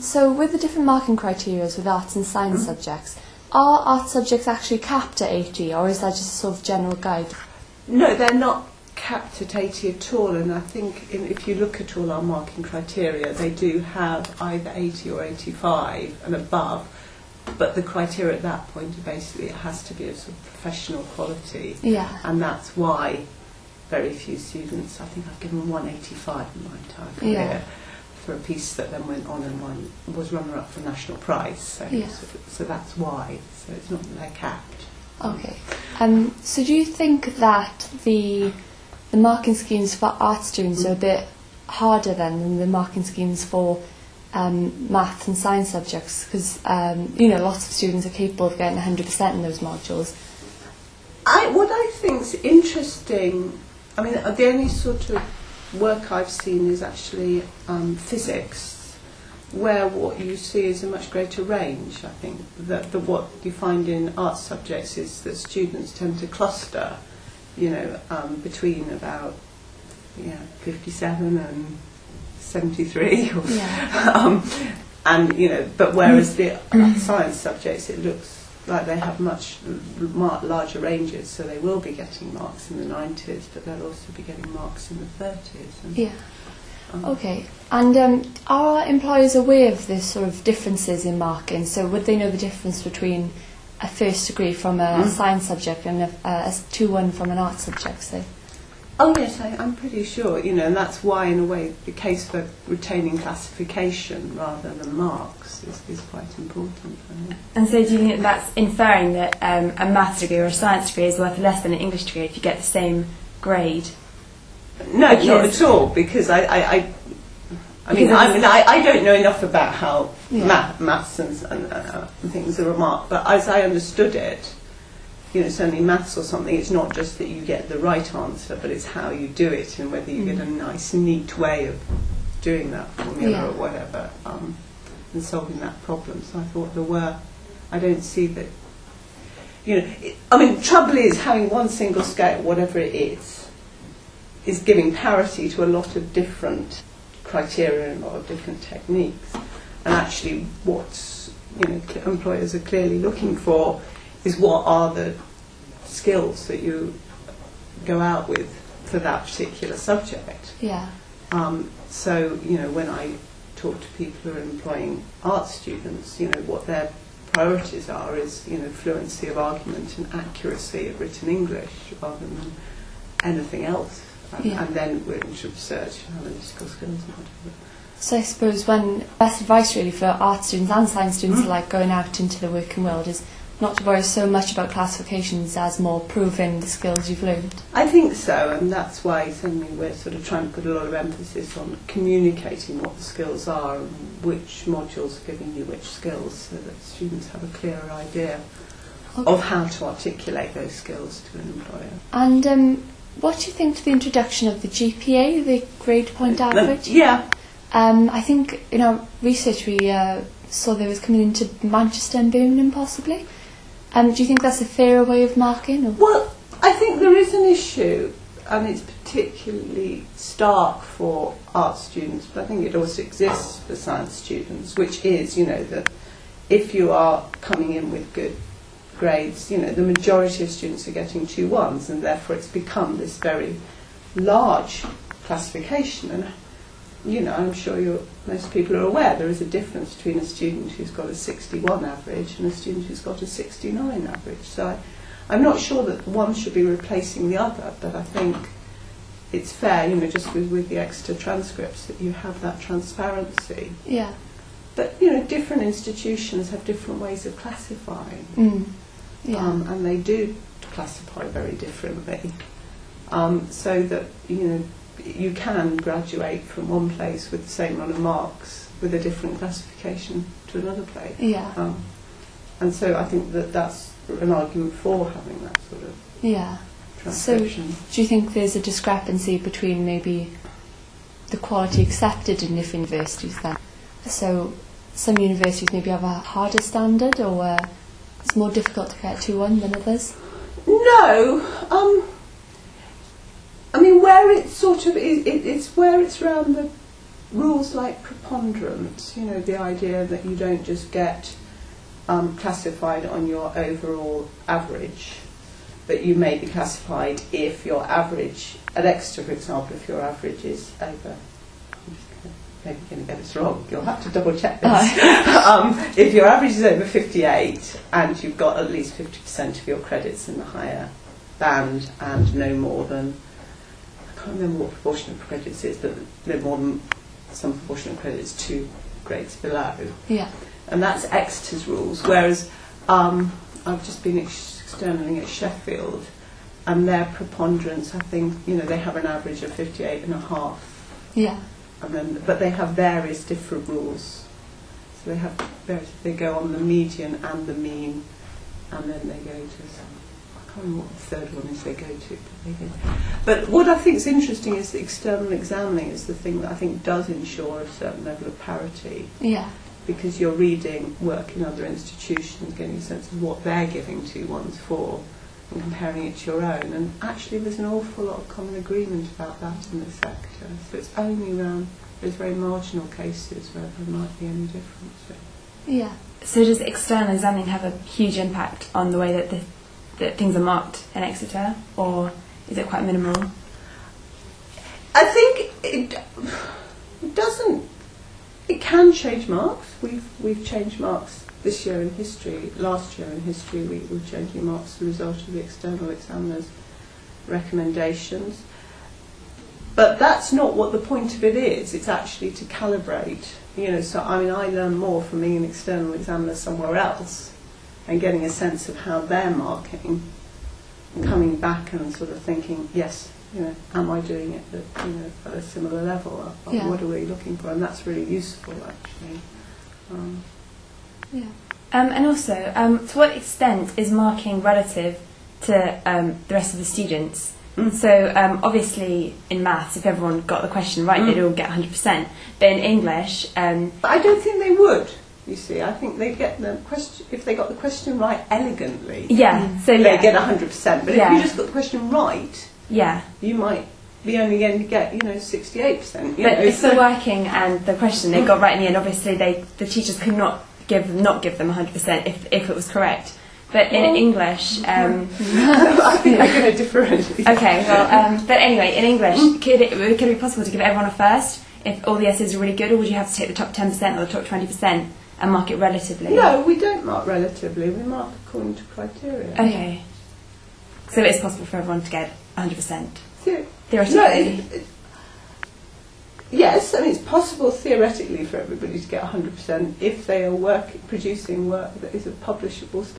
So with the different marking criteria with arts and science subjects, are art subjects actually capped at 80, or is that just a sort of general guide? No, they're not capped at 80 at all, and I think if you look at all our marking criteria, they do have either 80 or 85 and above, but the criteria at that point are basically it has to be of sort of professional quality, and that's why very few students, I think I've given 185 in my entire career, for a piece that then went on and was runner-up for national prize, so that's why, so it's not that they're capped. Okay. So do you think that the marking schemes for art students are a bit harder than the marking schemes for maths and science subjects? Because, lots of students are capable of getting 100% in those modules. What I think's interesting, I mean, the only sort of work I've seen is actually physics, where what you see is a much greater range. I think that what you find in art subjects is that students tend to cluster, between about 57 and 73, but whereas the science subjects, it looks like they have much larger ranges, so they will be getting marks in the 90s, but they'll also be getting marks in the 30s. Okay. And are employers aware of this sort of differences in marking? So would they know the difference between a first degree from a science subject and a 2-1 from an art subject, say? Oh yes, I'm pretty sure, and that's why, in a way, the case for retaining classification rather than marks is quite important. And so do you think that's inferring that a maths degree or a science degree is worth less than an English degree if you get the same grade? No, not at all, because I don't know enough about how maths and things are marked, but as I understood it, certainly maths or something, it's not just that you get the right answer, but it's how you do it and whether you get a nice, neat way of doing that formula or whatever, and solving that problem. So I thought I don't see that, the trouble is having one single scale, whatever it is giving parity to a lot of different criteria and a lot of different techniques. And actually what employers are clearly looking for is what are the skills that you go out with for that particular subject. So, when I talk to people who are employing art students, what their priorities are is, fluency of argument and accuracy of written English rather than anything else. And then we're into research and analytical skills and whatever. So I suppose best advice really for art students and science students like going out into the working world is not to worry so much about classifications as more proving the skills you've learned. I think so, and that's why certainly we're sort of trying to put a lot of emphasis on communicating what the skills are and which modules are giving you which skills, so that students have a clearer idea of how to articulate those skills to an employer. And what do you think to the introduction of the GPA, the grade point average? I think in our research we saw there was coming into Manchester and Birmingham possibly. Do you think that's a fairer way of marking? Or? Well, I think there is an issue, and it's particularly stark for art students, but I think it also exists for science students, which is, that if you are coming in with good grades, the majority of students are getting 2-1s, and therefore it's become this very large classification. And I'm sure most people are aware there is a difference between a student who's got a 61 average and a student who's got a 69 average. So I'm not sure that one should be replacing the other, but I think it's fair, just with the Exeter transcripts, that you have that transparency. But, different institutions have different ways of classifying. And they do classify very differently. So that, you can graduate from one place with the same amount of marks with a different classification to another place. And so I think that's an argument for having that sort of transcription. So do you think there's a discrepancy between maybe the quality accepted in different universities then? So some universities maybe have a harder standard, or it's more difficult to get 2-1 than others? No. Where it's sort of, it's where it's around the rules like preponderance, you know, the idea that you don't just get classified on your overall average, but you may be classified if your average, at Exeter for example, if your average is over, I'm just maybe going to get this wrong, you'll have to double check this. If your average is over 58 and you've got at least 50% of your credits in the higher band and no more than, I can't remember what proportion of credits it is, but no more than some proportion of credits 2 grades below. Yeah. And that's Exeter's rules, whereas I've just been externally at Sheffield, and their preponderance, I think, you know, they have an average of 58.5. Yeah. And then, but they have various different rules. So they have various, they go on the median and the mean, and then they go to some, I can't remember what the third one is they go to. But what I think is interesting is the external examining is the thing that I think does ensure a certain level of parity. Yeah. Because you're reading work in other institutions, getting a sense of what they're giving 2-1s for, and comparing it to your own. And actually there's an awful lot of common agreement about that in the sector. So it's only around those very marginal cases where there might be any difference. Yeah. So does external examining have a huge impact on the way that things are marked in Exeter, or is it quite minimal? I think it doesn't. It can change marks. We've changed marks this year in history. Last year in history, we were changing marks as a result of the external examiner's recommendations. But that's not what the point of it is. It's actually to calibrate. You know, so I mean, I learn more from being an external examiner somewhere else and getting a sense of how they're marking, and coming back and sort of thinking, yes, you know, am I doing it at, you know, at a similar level? Yeah. What are we looking for? And that's really useful, actually. Yeah. And also, to what extent is marking relative to the rest of the students? So obviously in maths, if everyone got the question right, they'd all get 100%. But in English... But I don't think they would, you see. I think they get the question, if they got the question right elegantly, yeah, so they get 100%. But Yeah. if you just got the question right, yeah. you might be only going to get, you know, 68%. You But know, if so the working and the question they got right in the end, obviously the teachers could not give them 100% if it was correct. But in English, I think they're going to differentiate. okay, well, but anyway, in English, could it be possible to give everyone a first if all the essays are really good, or would you have to take the top 10% or the top 20% and mark it relatively? No, we don't mark relatively. We mark according to criteria. Okay. So it's possible for everyone to get 100%? Theoretically? No, yes, I mean, it's possible theoretically for everybody to get 100% if they are producing work that is a publishable